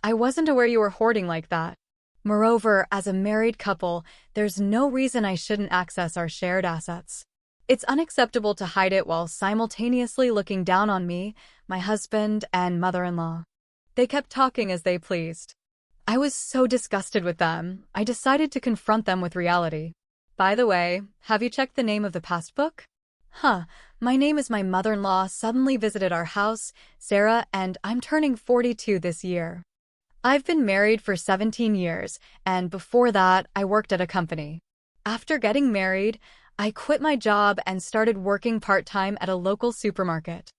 I wasn't aware you were hoarding like that. Moreover, as a married couple, there's no reason I shouldn't access our shared assets. It's unacceptable to hide it while simultaneously looking down on me, my husband, and mother-in-law. They kept talking as they pleased. I was so disgusted with them, I decided to confront them with reality. By the way, have you checked the name of the passbook? My name is my mother-in-law suddenly visited our house, Sarah, and I'm turning 42 this year. I've been married for 17 years, and before that, I worked at a company. After getting married, I quit my job and started working part-time at a local supermarket.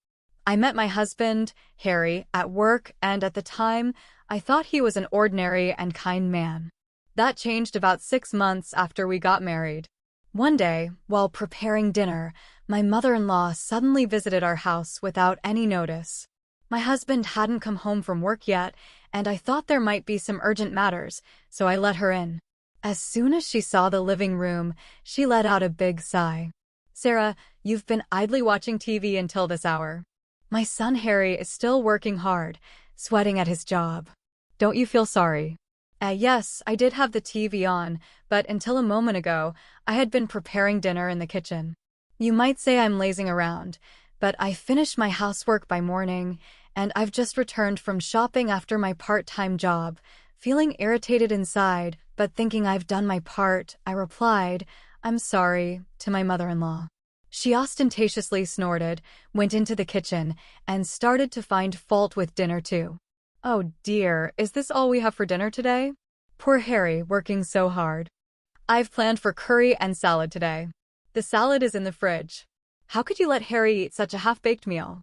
I met my husband, Harry, at work, and at the time, I thought he was an ordinary and kind man. That changed about 6 months after we got married. One day, while preparing dinner, my mother-in-law suddenly visited our house without any notice. My husband hadn't come home from work yet, and I thought there might be some urgent matters, so I let her in. As soon as she saw the living room, she let out a big sigh. "Sarah, you've been idly watching TV until this hour. My son Harry is still working hard, sweating at his job. Don't you feel sorry?" Yes, I did have the TV on, but until a moment ago, I had been preparing dinner in the kitchen. You might say I'm lazing around, but I finished my housework by morning, and I've just returned from shopping after my part-time job. Feeling irritated inside, but thinking I've done my part, I replied, "I'm sorry," to my mother-in-law. She ostentatiously snorted, went into the kitchen, and started to find fault with dinner too. "Oh dear, is this all we have for dinner today? Poor Harry, working so hard. I've planned for curry and salad today. The salad is in the fridge. How could you let Harry eat such a half-baked meal?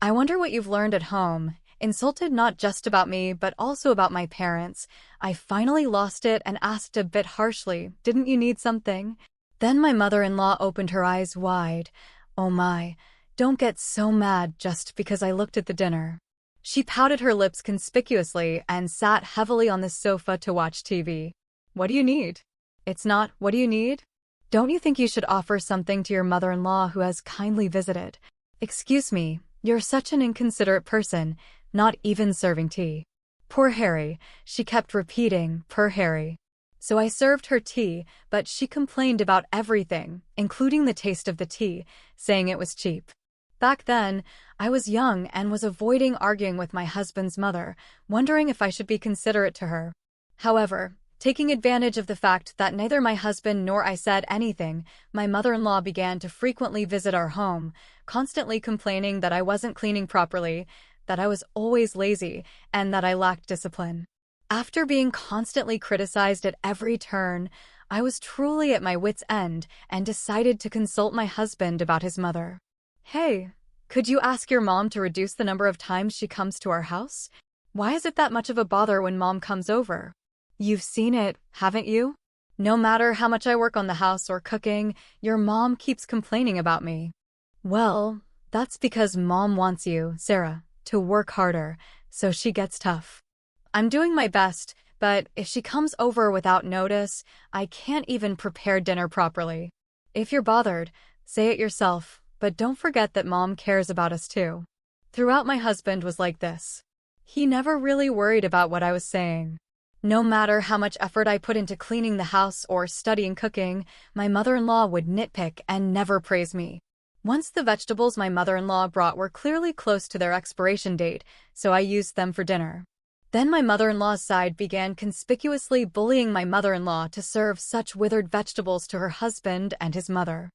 I wonder what you've learned at home." Insulted not just about me, but also about my parents, I finally lost it and asked a bit harshly, "Didn't you need something?" Then my mother-in-law opened her eyes wide. "Oh my, don't get so mad just because I looked at the dinner." She pouted her lips conspicuously and sat heavily on the sofa to watch TV. "What do you need?" It's not, "What do you need?" Don't you think you should offer something to your mother-in-law who has kindly visited? Excuse me, you're such an inconsiderate person, not even serving tea. Poor Harry, she kept repeating, poor Harry. So I served her tea, but she complained about everything, including the taste of the tea, saying it was cheap. Back then, I was young and was avoiding arguing with my husband's mother, wondering if I should be considerate to her. However, taking advantage of the fact that neither my husband nor I said anything, my mother-in-law began to frequently visit our home, constantly complaining that I wasn't cleaning properly, that I was always lazy, and that I lacked discipline. After being constantly criticized at every turn, I was truly at my wit's end and decided to consult my husband about his mother. "Hey, could you ask your mom to reduce the number of times she comes to our house? Why is it that much of a bother when mom comes over? You've seen it, haven't you? No matter how much I work on the house or cooking, your mom keeps complaining about me." "Well, that's because mom wants you, Sarah, to work harder, so she gets tough. I'm doing my best, but if she comes over without notice, I can't even prepare dinner properly. If you're bothered, say it yourself, but don't forget that mom cares about us too." Throughout, my husband was like this. He never really worried about what I was saying. No matter how much effort I put into cleaning the house or studying cooking, my mother-in-law would nitpick and never praise me. Once the vegetables my mother-in-law brought were clearly close to their expiration date, so I used them for dinner. Then my mother-in-law's side began conspicuously bullying my mother-in-law to serve such withered vegetables to her husband and his mother.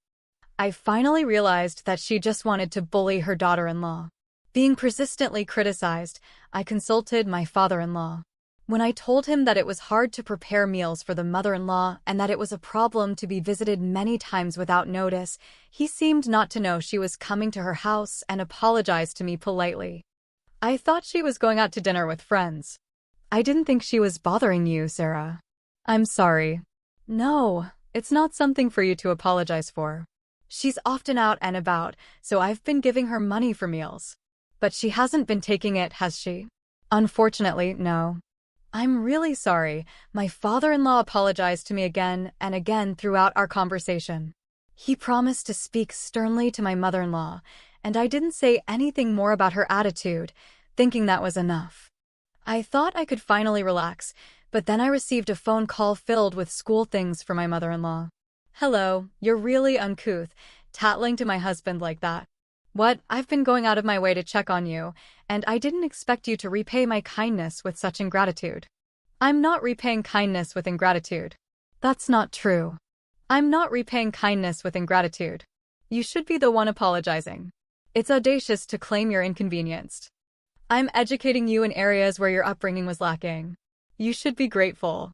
I finally realized that she just wanted to bully her daughter-in-law. Being persistently criticized, I consulted my father-in-law. When I told him that it was hard to prepare meals for the mother-in-law and that it was a problem to be visited many times without notice, he seemed not to know she was coming to her house and apologized to me politely. "I thought she was going out to dinner with friends. I didn't think she was bothering you, Sarah. I'm sorry." "No, it's not something for you to apologize for. She's often out and about, so I've been giving her money for meals. But she hasn't been taking it, has she?" "Unfortunately, no." "I'm really sorry." My father-in-law apologized to me again and again throughout our conversation. He promised to speak sternly to my mother-in-law, and I didn't say anything more about her attitude, thinking that was enough. I thought I could finally relax, but then I received a phone call filled with school things for my mother-in-law. Hello, you're really uncouth, tattling to my husband like that. What? I've been going out of my way to check on you, and I didn't expect you to repay my kindness with such ingratitude. I'm not repaying kindness with ingratitude. That's not true. I'm not repaying kindness with ingratitude. You should be the one apologizing. It's audacious to claim you're inconvenienced. I'm educating you in areas where your upbringing was lacking. You should be grateful.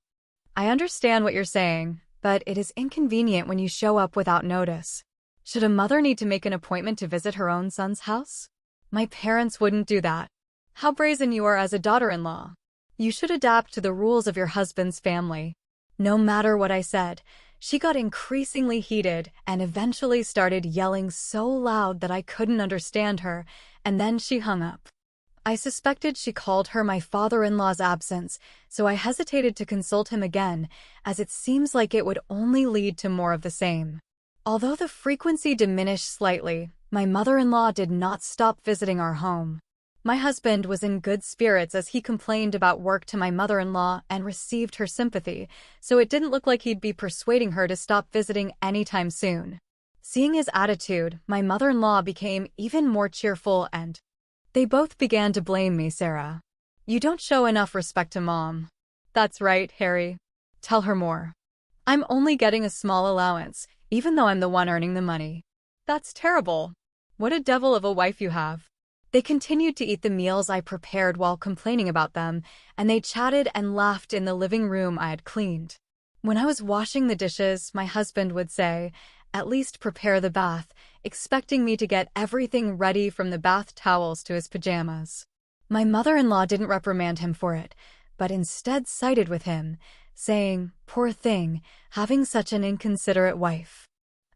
I understand what you're saying, but it is inconvenient when you show up without notice. Should a mother need to make an appointment to visit her own son's house? My parents wouldn't do that. How brazen you are as a daughter-in-law. You should adapt to the rules of your husband's family. No matter what I said, she got increasingly heated and eventually started yelling so loud that I couldn't understand her, and then she hung up. I suspected she called her my father-in-law's absence, so I hesitated to consult him again, as it seems like it would only lead to more of the same. Although the frequency diminished slightly, my mother-in-law did not stop visiting our home. My husband was in good spirits as he complained about work to my mother-in-law and received her sympathy, so it didn't look like he'd be persuading her to stop visiting anytime soon. Seeing his attitude, my mother-in-law became even more cheerful and they both began to blame me, Sarah. You don't show enough respect to Mom. That's right, Harry. Tell her more. I'm only getting a small allowance, even though I'm the one earning the money. That's terrible. What a devil of a wife you have. They continued to eat the meals I prepared while complaining about them, and they chatted and laughed in the living room I had cleaned. When I was washing the dishes, my husband would say, "At least prepare the bath," expecting me to get everything ready from the bath towels to his pajamas. My mother-in-law didn't reprimand him for it, but instead sided with him, saying, "Poor thing, having such an inconsiderate wife."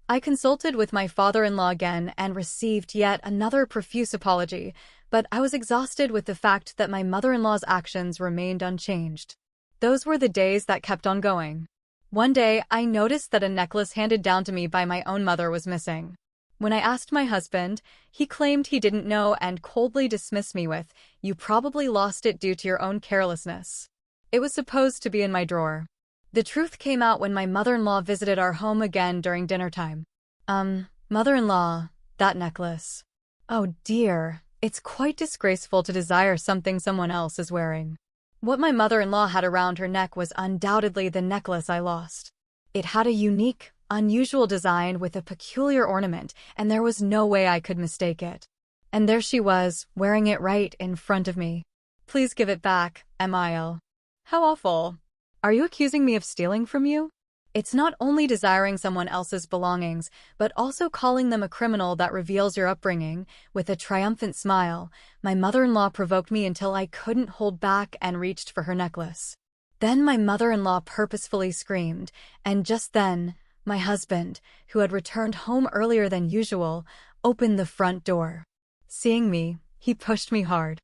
I consulted with my father-in-law again and received yet another profuse apology, but I was exhausted with the fact that my mother-in-law's actions remained unchanged. Those were the days that kept on going. One day, I noticed that a necklace handed down to me by my own mother was missing. When I asked my husband, he claimed he didn't know and coldly dismissed me with, "You probably lost it due to your own carelessness." It was supposed to be in my drawer. The truth came out when my mother-in-law visited our home again during dinner time. Mother-in-law, that necklace. Oh dear, it's quite disgraceful to desire something someone else is wearing. What my mother-in-law had around her neck was undoubtedly the necklace I lost. It had a unique, unusual design with a peculiar ornament, and there was no way I could mistake it. And there she was, wearing it right in front of me. Please give it back, Emile. How awful. Are you accusing me of stealing from you? It's not only desiring someone else's belongings, but also calling them a criminal that reveals your upbringing. With a triumphant smile, my mother-in-law provoked me until I couldn't hold back and reached for her necklace. Then my mother-in-law purposefully screamed, and just then, my husband, who had returned home earlier than usual, opened the front door. Seeing me, he pushed me hard.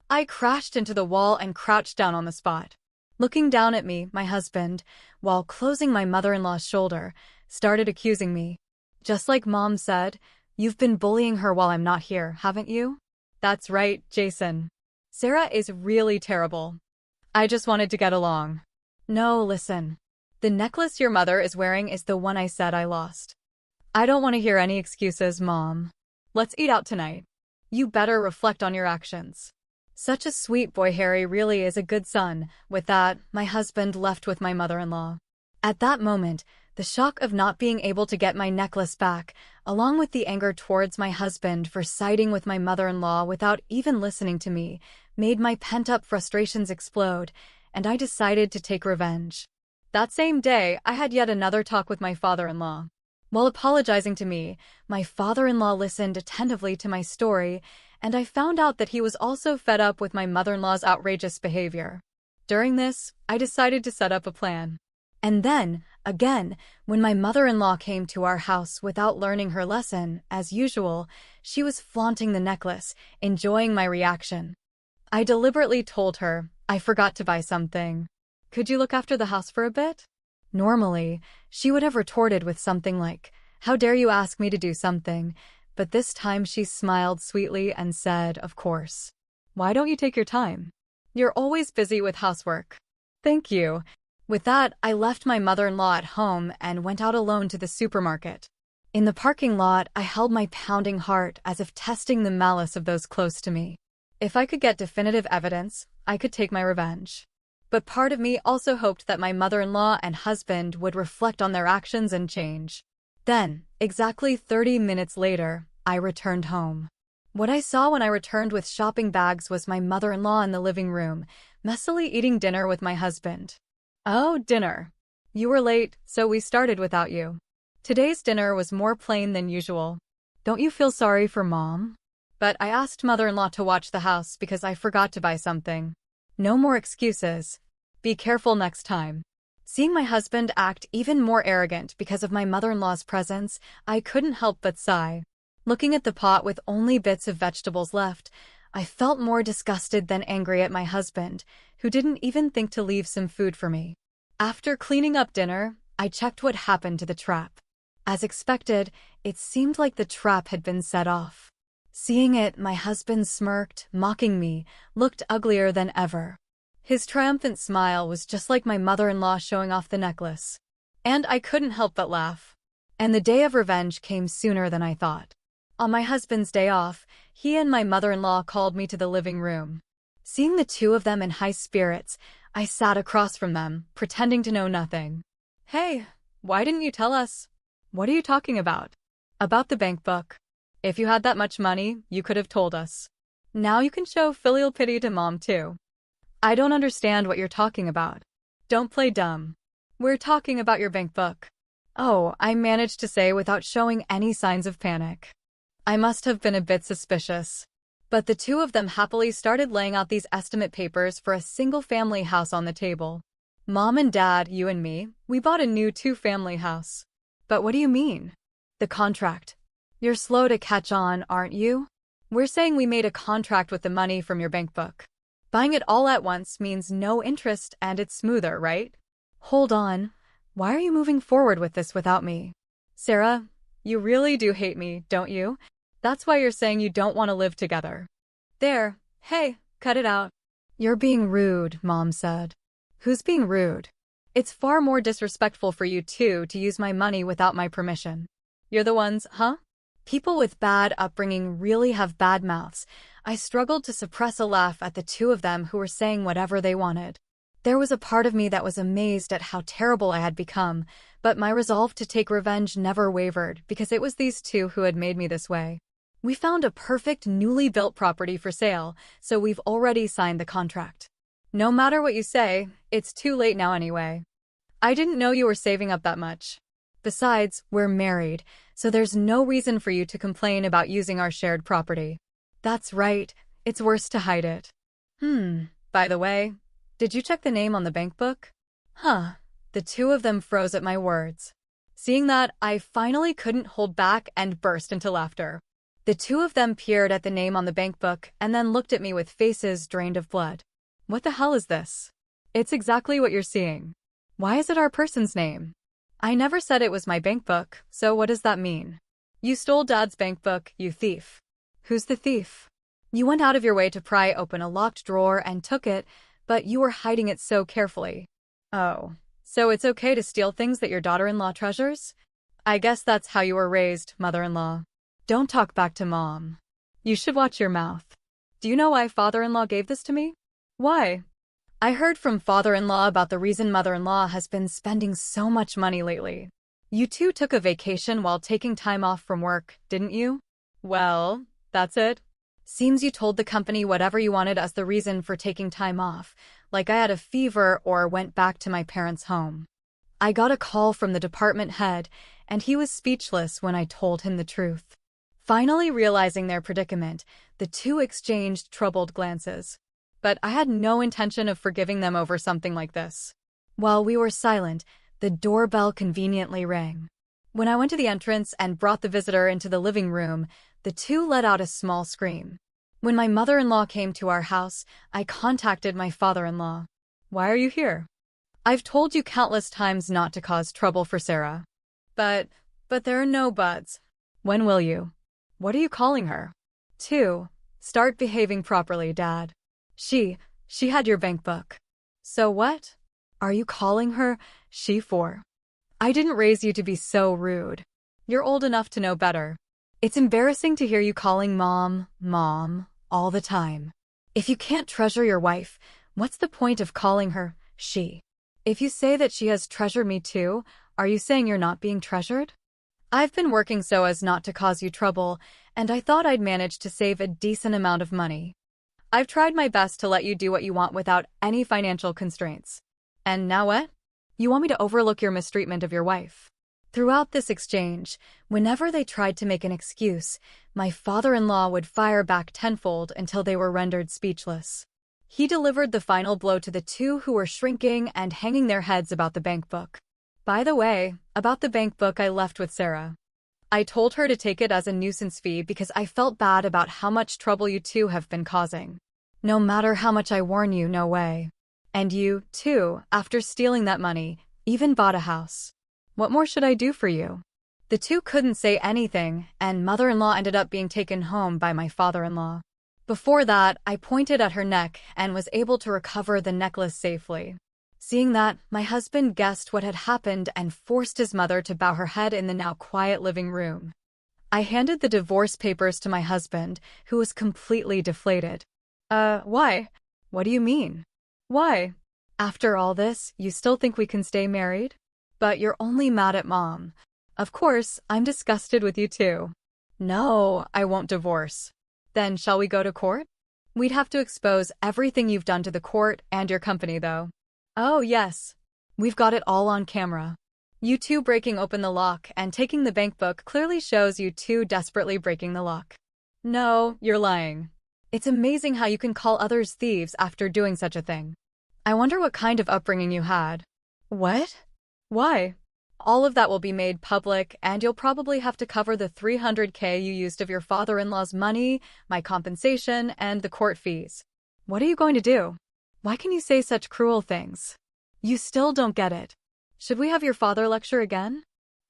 I crashed into the wall and crouched down on the spot. Looking down at me, my husband, while closing my mother-in-law's shoulder, started accusing me. Just like Mom said, "You've been bullying her while I'm not here, haven't you?" That's right, Jason. Sarah is really terrible. I just wanted to get along. No, listen. The necklace your mother is wearing is the one I said I lost. I don't want to hear any excuses, Mom. Let's eat out tonight. You better reflect on your actions. Such a sweet boy. Harry really is a good son. With that, my husband left with my mother-in-law. At that moment, the shock of not being able to get my necklace back, along with the anger towards my husband for siding with my mother-in-law without even listening to me, made my pent-up frustrations explode, and I decided to take revenge. That same day, I had yet another talk with my father-in-law. While apologizing to me, my father-in-law listened attentively to my story, and I found out that he was also fed up with my mother-in-law's outrageous behavior. During this, I decided to set up a plan. And then, again, when my mother-in-law came to our house without learning her lesson, as usual, she was flaunting the necklace, enjoying my reaction. I deliberately told her, "I forgot to buy something. Could you look after the house for a bit?" Normally, she would have retorted with something like, "How dare you ask me to do something?" But this time she smiled sweetly and said, "Of course. Why don't you take your time? You're always busy with housework. Thank you. With that, I left my mother-in-law at home and went out alone to the supermarket. In the parking lot, I held my pounding heart as if testing the malice of those close to me. If I could get definitive evidence, I could take my revenge. But part of me also hoped that my mother-in-law and husband would reflect on their actions and change. Then, exactly 30 minutes later, I returned home. What I saw when I returned with shopping bags was my mother-in-law in the living room, messily eating dinner with my husband. Oh, dinner. You were late, so we started without you. Today's dinner was more plain than usual. Don't you feel sorry for Mom? But I asked mother-in-law to watch the house because I forgot to buy something. No more excuses. Be careful next time. Seeing my husband act even more arrogant because of my mother-in-law's presence, I couldn't help but sigh. Looking at the pot with only bits of vegetables left, I felt more disgusted than angry at my husband, who didn't even think to leave some food for me. After cleaning up dinner, I checked what happened to the trap. As expected, it seemed like the trap had been set off. Seeing it, my husband smirked, mocking me, looked uglier than ever. His triumphant smile was just like my mother-in-law showing off the necklace. And I couldn't help but laugh. And the day of revenge came sooner than I thought. On my husband's day off, he and my mother-in-law called me to the living room. Seeing the two of them in high spirits, I sat across from them, pretending to know nothing. Hey, why didn't you tell us? What are you talking about? About the bank book. If you had that much money, you could have told us. Now you can show filial pity to Mom too. I don't understand what you're talking about. Don't play dumb. We're talking about your bank book. Oh, I managed to say without showing any signs of panic. I must have been a bit suspicious. But the two of them happily started laying out these estimate papers for a single-family house on the table. Mom and Dad, you and me, we bought a new two-family house. But what do you mean? The contract. You're slow to catch on, aren't you? We're saying we made a contract with the money from your bank book. Buying it all at once means no interest and it's smoother, right? Hold on. Why are you moving forward with this without me? Sarah, you really do hate me, don't you? That's why you're saying you don't want to live together. There, hey, cut it out. You're being rude, Mom said. Who's being rude? It's far more disrespectful for you two to use my money without my permission. You're the ones, huh? People with bad upbringing really have bad mouths. I struggled to suppress a laugh at the two of them who were saying whatever they wanted. There was a part of me that was amazed at how terrible I had become, but my resolve to take revenge never wavered because it was these two who had made me this way. We found a perfect newly built property for sale, so we've already signed the contract. No matter what you say, it's too late now anyway. I didn't know you were saving up that much. Besides, we're married, so there's no reason for you to complain about using our shared property. That's right, it's worse to hide it. By the way, did you check the name on the bank book? Huh, the two of them froze at my words. Seeing that, I finally couldn't hold back and burst into laughter. The two of them peered at the name on the bank book and then looked at me with faces drained of blood. What the hell is this? It's exactly what you're seeing. Why is it our person's name? I never said it was my bank book, so what does that mean? You stole Dad's bank book, you thief. Who's the thief? You went out of your way to pry open a locked drawer and took it, but you were hiding it so carefully. Oh, so it's okay to steal things that your daughter-in-law treasures? I guess that's how you were raised, mother-in-law. Don't talk back to Mom. You should watch your mouth. Do you know why father-in-law gave this to me? Why? I heard from father-in-law about the reason mother-in-law has been spending so much money lately. You two took a vacation while taking time off from work, didn't you? Well, that's it. Seems you told the company whatever you wanted as the reason for taking time off, like I had a fever or went back to my parents' home. I got a call from the department head, and he was speechless when I told him the truth. Finally realizing their predicament, the two exchanged troubled glances. But I had no intention of forgiving them over something like this. While we were silent, the doorbell conveniently rang. When I went to the entrance and brought the visitor into the living room, the two let out a small scream. When my mother-in-law came to our house, I contacted my father-in-law. Why are you here? I've told you countless times not to cause trouble for Sarah. But there are no buts. When will you? What are you calling her? 2. Start behaving properly, Dad. She She had your bank book. So what are you calling her she for? I didn't raise you to be so rude. You're old enough to know better. It's embarrassing to hear you calling mom, mom, all the time. If you can't treasure your wife, what's the point of calling her she? If you say that she has treasured me too, are you saying you're not being treasured? I've been working so as not to cause you trouble, and I thought I'd manage to save a decent amount of money. I've tried my best to let you do what you want without any financial constraints. And now what? You want me to overlook your mistreatment of your wife? Throughout this exchange, whenever they tried to make an excuse, my father-in-law would fire back tenfold until they were rendered speechless. He delivered the final blow to the two who were shrinking and hanging their heads about the bank book. By the way, about the bank book I left with Sarah. I told her to take it as a nuisance fee because I felt bad about how much trouble you two have been causing. No matter how much I warn you, no way. And you, too, after stealing that money, even bought a house. What more should I do for you? The two couldn't say anything, and mother-in-law ended up being taken home by my father-in-law. Before that, I pointed at her neck and was able to recover the necklace safely. Seeing that, my husband guessed what had happened and forced his mother to bow her head in the now quiet living room. I handed the divorce papers to my husband, who was completely deflated. Why? What do you mean? Why? After all this, you still think we can stay married? But you're only mad at Mom. Of course, I'm disgusted with you too. No, I won't divorce. Then shall we go to court? We'd have to expose everything you've done to the court and your company, though. Oh, yes. We've got it all on camera. You two breaking open the lock and taking the bank book clearly shows you two desperately breaking the lock. No, you're lying. It's amazing how you can call others thieves after doing such a thing. I wonder what kind of upbringing you had. What? Why? All of that will be made public, and you'll probably have to cover the $300K you used of your father-in-law's money, my compensation, and the court fees. What are you going to do? Why can you say such cruel things? You still don't get it. Should we have your father lecture again?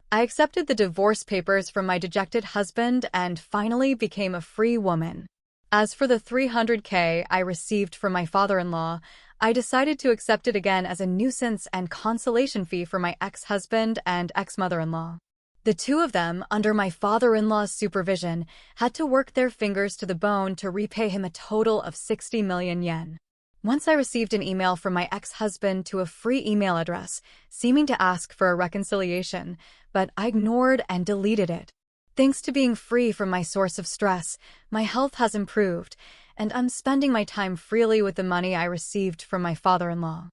I accepted the divorce papers from my dejected husband and finally became a free woman. As for the $300K I received from my father-in-law, I decided to accept it again as a nuisance and consolation fee for my ex-husband and ex-mother-in-law. The two of them, under my father-in-law's supervision, had to work their fingers to the bone to repay him a total of 60 million yen. Once I received an email from my ex-husband to a free email address, seeming to ask for a reconciliation, but I ignored and deleted it. Thanks to being free from my source of stress, my health has improved, and I'm spending my time freely with the money I received from my father-in-law.